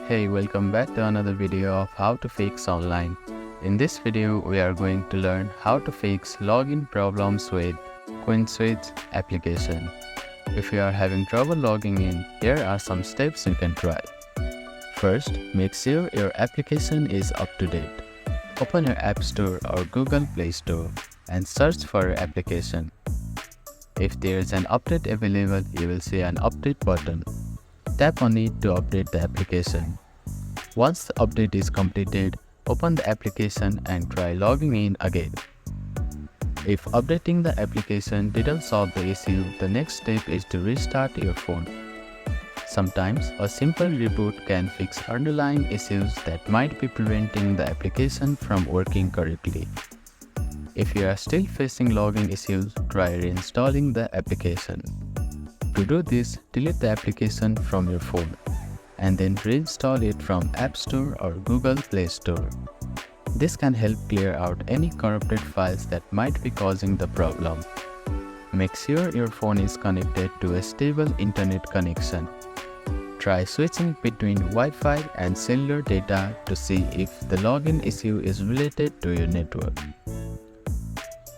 Hey, welcome back to another video of how to fix online. In this video, we are going to learn how to fix login problems with CoinSwitch application. If you are having trouble logging in, here are some steps you can try. First, make sure your application is up to date. Open your App Store or Google Play Store and search for your application. If there is an update available, you will see an update button. Tap on it to update the application. Once the update is completed, open the application and try logging in again. If updating the application didn't solve the issue, the next step is to restart your phone. Sometimes a simple reboot can fix underlying issues that might be preventing the application from working correctly. If you are still facing login issues, try reinstalling the application. To do this, delete the application from your phone and then reinstall it from App Store or Google Play Store. This can help clear out any corrupted files that might be causing the problem. Make sure your phone is connected to a stable internet connection. Try switching between Wi-Fi and cellular data to see if the login issue is related to your network.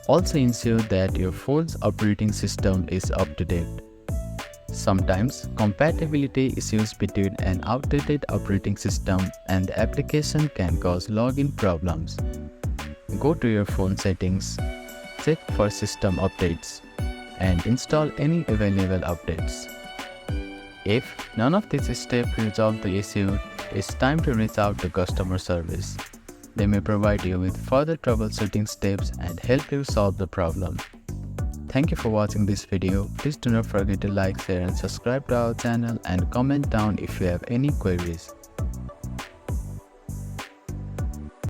Also ensure that your phone's operating system is up to date. Sometimes, compatibility issues between an outdated operating system and the application can cause login problems. Go to your phone settings, check for system updates, and install any available updates. If none of these steps resolve the issue, it's time to reach out to customer service. They may provide you with further troubleshooting steps and help you solve the problem. Thank you for watching this video. Please do not forget to like, share and subscribe to our channel and comment down if you have any queries.